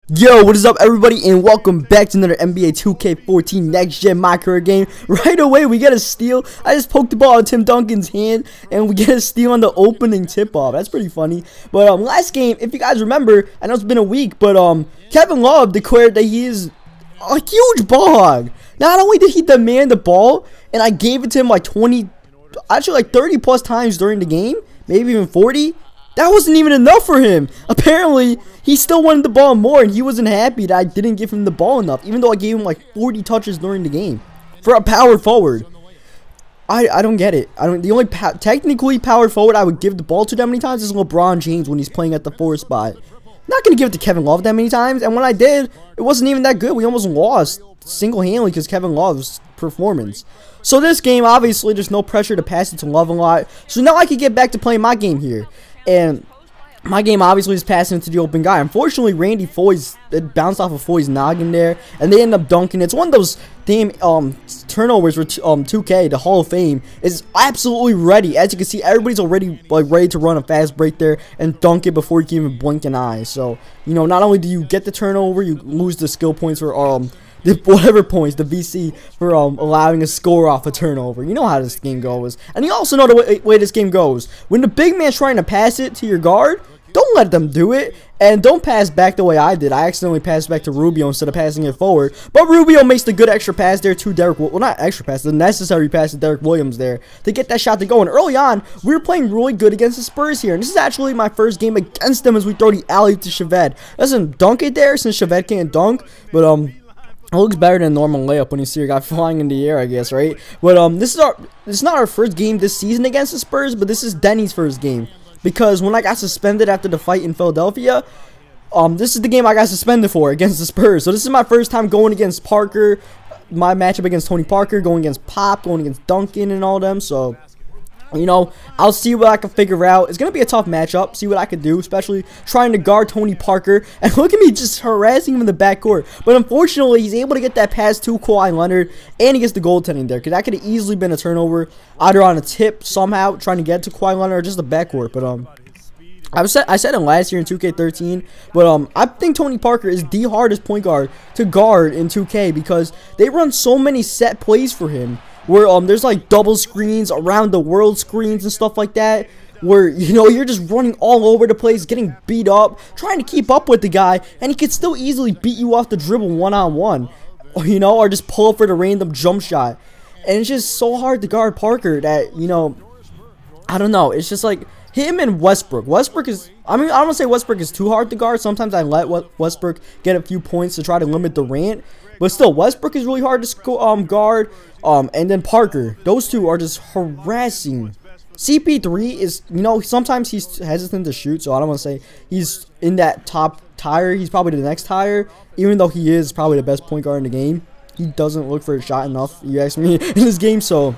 Yo, what is up everybody, and welcome back to another NBA 2K14 next gen my career game. Right away we get a steal. I just poked the ball out of Tim Duncan's hand and we get a steal on the opening tip off. That's pretty funny. But last game, if you guys remember, I know it's been a week, but Kevin Love declared that he is a huge ball hog. Not only did he demand the ball, and I gave it to him like 30 plus times during the game, maybe even 40. That wasn't even enough for him. Apparently, he still wanted the ball more, and he wasn't happy that I didn't give him the ball enough, even though I gave him like 40 touches during the game for a power forward. I don't get it. The only technically power forward I would give the ball to that many times is LeBron James when he's playing at the 4 spot. Not gonna give it to Kevin Love that many times, and when I did, it wasn't even that good. We almost lost single-handedly because Kevin Love's performance. So this game, obviously, there's no pressure to pass it to Love a lot. So now I can get back to playing my game here. And my game obviously is passing to the open guy. Unfortunately, Randy Foy's, it bounced off of Foy's noggin there, and they end up dunking. It's one of those damn turnovers where 2K, the Hall of Fame, is absolutely ready. As you can see, everybody's already like ready to run a fast break there and dunk it before you can even blink an eye. So, you know, not only do you get the turnover, you lose the skill points for whatever points, the VC, for allowing a score off a turnover. You know how this game goes. And you also know the way this game goes. When the big man's trying to pass it to your guard, don't let them do it. And don't pass back the way I did. I accidentally passed back to Rubio instead of passing it forward. But Rubio makes the good extra pass there to Derek. Well, not extra pass, the necessary pass to Derek Williams there to get that shot to go. And early on, we were playing really good against the Spurs here. And this is actually my first game against them as we throw the alley to Shaved. Doesn't dunk it there since Shaved can't dunk. But, it looks better than a normal layup when you see your guy flying in the air, I guess, right? But this is not our first game this season against the Spurs, but this is Denny's first game. Because when I got suspended after the fight in Philadelphia, this is the game I got suspended for against the Spurs. So this is my first time going against Parker, my matchup against Tony Parker, going against Pop, going against Duncan and all them. So, you know, I'll see what I can figure out. It's going to be a tough matchup. See what I can do, especially trying to guard Tony Parker. And look at me just harassing him in the backcourt. But unfortunately, he's able to get that pass to Kawhi Leonard. And he gets the goaltending there. Because that could have easily been a turnover. Either on a tip somehow, trying to get to Kawhi Leonard, or just the backcourt. But, I said it last year in 2K13. But, I think Tony Parker is the hardest point guard to guard in 2K. Because they run so many set plays for him, where there's like double screens, around the world screens and stuff like that, where, you know, you're just running all over the place, getting beat up, trying to keep up with the guy, and he could still easily beat you off the dribble one-on-one, you know, or just pull up for the random jump shot. And it's just so hard to guard Parker that, you know, I don't know, it's just like him and Westbrook. Westbrook is, I mean, I don't want to say Westbrook is too hard to guard. Sometimes I let Westbrook get a few points to try to limit Durant. But still, Westbrook is really hard to guard. And then Parker. Those two are just harassing. CP3 is, you know, sometimes he's hesitant to shoot. So I don't want to say he's in that top tier. He's probably the next tier. Even though he is probably the best point guard in the game. He doesn't look for a shot enough, you ask me, in this game. So,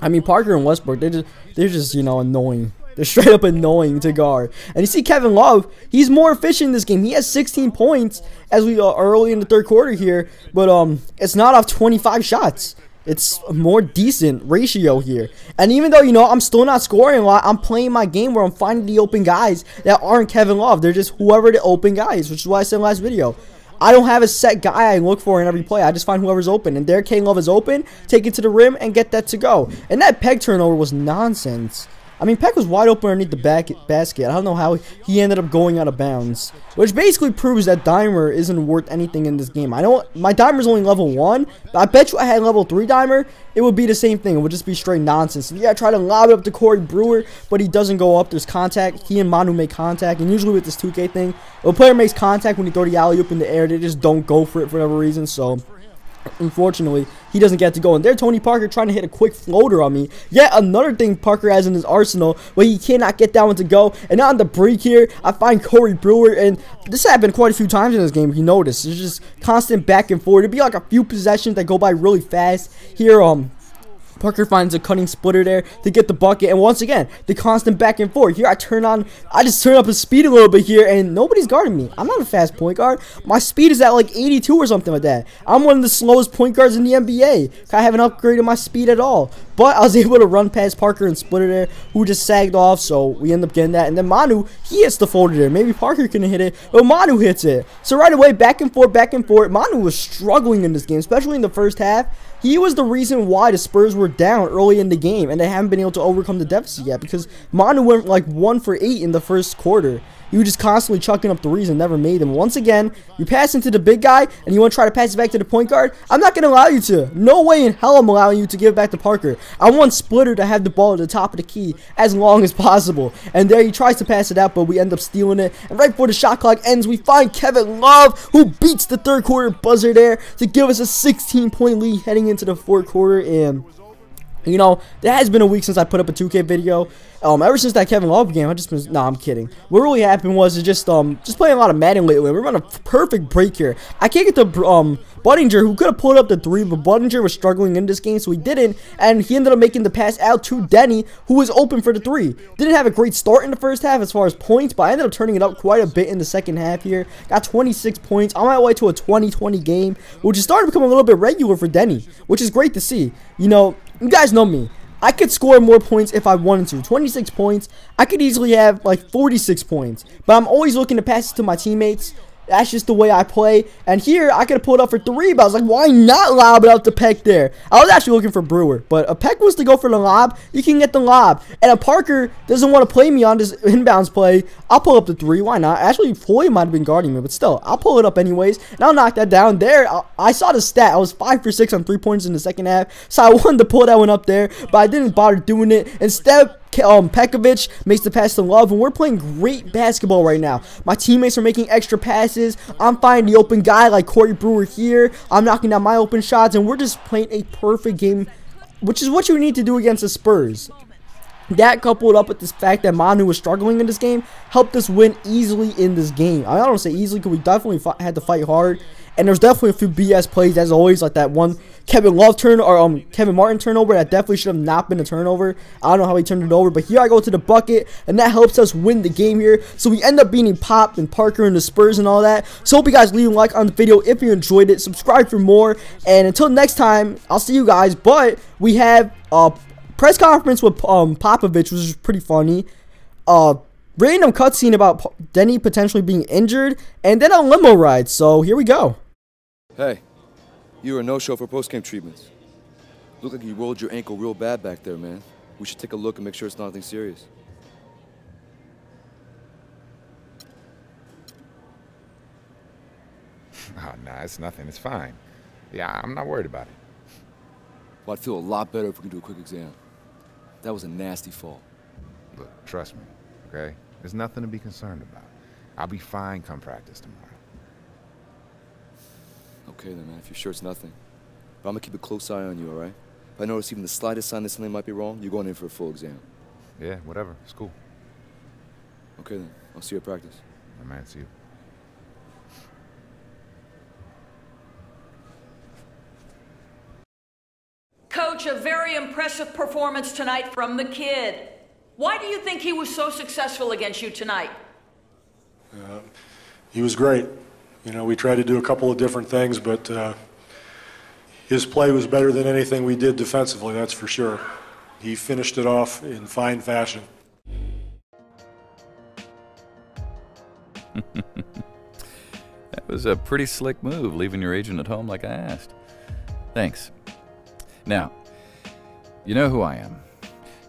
I mean, Parker and Westbrook, they're just, you know, annoying. They're straight up annoying to guard. And you see Kevin Love, he's more efficient in this game. He has 16 points as we are early in the third quarter here. But it's not off 25 shots. It's a more decent ratio here. And even though, you know, I'm still not scoring a lot, I'm playing my game where I'm finding the open guys that aren't Kevin Love. They're just whoever the open guy is, which is what I said in the last video. I don't have a set guy I look for in every play. I just find whoever's open. And there, Kevin Love is open, take it to the rim, and get that to go. And that peg turnover was nonsense. I mean, Peck was wide open underneath the basket. I don't know how he ended up going out of bounds. Which basically proves that Dimer isn't worth anything in this game. I know my Dimer's only level 1, but I bet you I had level 3 Dimer, it would be the same thing. It would just be straight nonsense. Yeah, I try to lob it up to Corey Brewer, but he doesn't go up. There's contact. He and Manu make contact. And usually with this 2K thing, if a player makes contact when you throw the alley-oop in the air, they just don't go for it for whatever reason. So, unfortunately, he doesn't get to go. And there, Tony Parker trying to hit a quick floater on me. Yet another thing Parker has in his arsenal where he cannot get that one to go. And on the break here, I find Corey Brewer. And this happened quite a few times in this game, if you notice. There's just constant back and forth. It'd be like a few possessions that go by really fast. Here, Parker finds a cutting splitter there to get the bucket. And once again, the constant back and forth. Here, I just turn up his speed a little bit here, and nobody's guarding me. I'm not a fast point guard. My speed is at like 82 or something like that. I'm one of the slowest point guards in the NBA. I haven't upgraded my speed at all. but I was able to run past Parker and Splitter there, who just sagged off, so we end up getting that. And then Manu, he hits the floater there. Maybe Parker can hit it, but Manu hits it. So right away, back and forth, back and forth. Manu was struggling in this game, especially in the first half. He was the reason why the Spurs were down early in the game, and they haven't been able to overcome the deficit yet, because Manu went like 1 for 8 in the first quarter. You were just constantly chucking up threes and never made them. Once again, you pass into the big guy, and you want to try to pass it back to the point guard. I'm not going to allow you to. No way in hell I'm allowing you to give it back to Parker. I want Splitter to have the ball at the top of the key as long as possible. And there he tries to pass it out, but we end up stealing it. And right before the shot clock ends, we find Kevin Love, who beats the third quarter buzzer there to give us a 16-point lead heading into the fourth quarter. And you know, it has been a week since I put up a 2K video. Ever since that Kevin Love game, I just been, nah, I'm kidding. What really happened was just playing a lot of Madden lately. We're on a perfect break here. I can't get the Budinger, who could have pulled up the 3, but Budinger was struggling in this game, so he didn't, and he ended up making the pass out to Denny, who was open for the 3. Didn't have a great start in the first half as far as points, but I ended up turning it up quite a bit in the second half here. Got 26 points on my way to a 20-20 game, which is starting to become a little bit regular for Denny, which is great to see. You know, you guys know me. I could score more points if I wanted to. 26 points. I could easily have like 46 points. But I'm always looking to pass it to my teammates. That's just the way I play. And here, I could have pulled up for 3, but I was like, why not lob it out to Peck there? I was actually looking for Brewer. But if Peck wants to go for the lob, you can get the lob. And if Parker doesn't want to play me on this inbounds play, I'll pull up the 3. Why not? Actually, Floyd might have been guarding me, but still, I'll pull it up anyways. And I'll knock that down. There, I saw the stat. I was 5 for 6 on 3-pointers in the second half. So I wanted to pull that one up there, but I didn't bother doing it. Instead, Popovich makes the pass to Love, and we're playing great basketball right now. My teammates are making extra passes. I'm finding the open guy like Corey Brewer here. I'm knocking down my open shots, and we're just playing a perfect game, which is what you need to do against the Spurs. That, coupled up with this fact that Manu was struggling in this game, helped us win easily in this game. I don't say easily because we definitely had to fight hard. And there's definitely a few BS plays, as always, like that one Kevin Love turn or Kevin Martin turnover that definitely should have not been a turnover. I don't know how he turned it over, but here I go to the bucket, and that helps us win the game here. So we end up beating Pop and Parker and the Spurs and all that. So hope you guys leave a like on the video if you enjoyed it. Subscribe for more, and until next time, I'll see you guys. But we have press conference with Popovich, which is pretty funny. Random cutscene about Denny potentially being injured, and then a limo ride. So here we go. Hey, you were a no-show for post-game treatments. Look like you rolled your ankle real bad back there, man. We should take a look and make sure it's nothing serious. Oh, nah, it's nothing. It's fine. Yeah, I'm not worried about it. Well, I'd feel a lot better if we could do a quick exam. That was a nasty fall. Look, trust me, okay? There's nothing to be concerned about. I'll be fine come practice tomorrow. Okay then, man, if you're sure it's nothing. But I'm gonna keep a close eye on you, alright? If I notice even the slightest sign that something might be wrong, you're going in for a full exam. Yeah, whatever. It's cool. Okay then, I'll see you at practice. My man, see you. Coach, a very impressive performance tonight from the kid. Why do you think he was so successful against you tonight? He was great. You know, we tried to do a couple of different things, but his play was better than anything we did defensively, that's for sure. He finished it off in fine fashion. That was a pretty slick move, leaving your agent at home like I asked. Thanks. Now, you know who I am.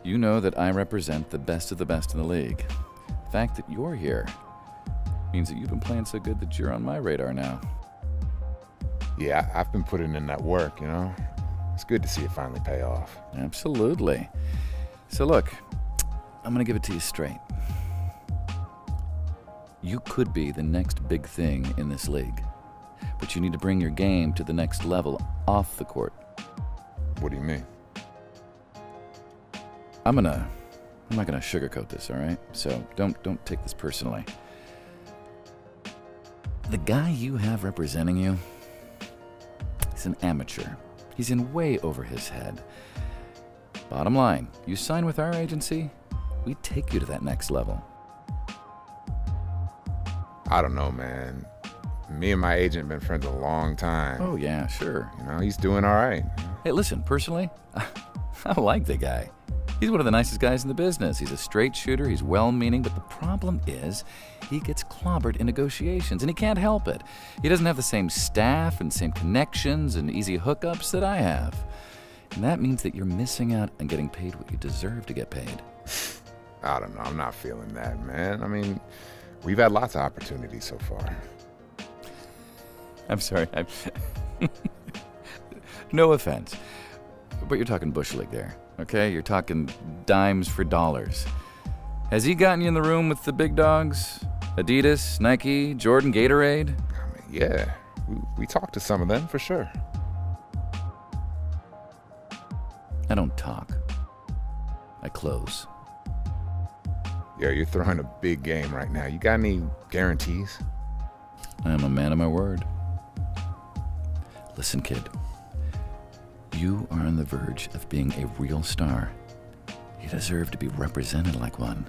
You know that I represent the best of the best in the league. The fact that you're here means that you've been playing so good that you're on my radar now. Yeah, I've been putting in that work, you know? It's good to see it finally pay off. Absolutely. So look, I'm gonna give it to you straight. You could be the next big thing in this league, but you need to bring your game to the next level off the court. What do you mean? I'm not gonna sugarcoat this, all right? So don't take this personally. The guy you have representing you, he's an amateur. He's in way over his head. Bottom line, you sign with our agency, we take you to that next level. I don't know, man. Me and my agent been friends a long time. Oh yeah, sure. You know, he's doing all right. Hey, listen, personally, I like the guy. He's one of the nicest guys in the business. He's a straight shooter, he's well-meaning, but the problem is he gets clobbered in negotiations, and he can't help it. He doesn't have the same staff and same connections and easy hookups that I have. And that means that you're missing out on getting paid what you deserve to get paid. I don't know. I'm not feeling that, man. I mean, we've had lots of opportunities so far. I'm sorry. No offense, but you're talking Bush League there, okay? You're talking dimes for dollars. Has he gotten you in the room with the big dogs? Adidas, Nike, Jordan, Gatorade? I mean, yeah. We talked to some of them, for sure. I don't talk. I close. Yeah, you're throwing a big game right now. You got any guarantees? I am a man of my word. Listen, kid. You are on the verge of being a real star. You deserve to be represented like one.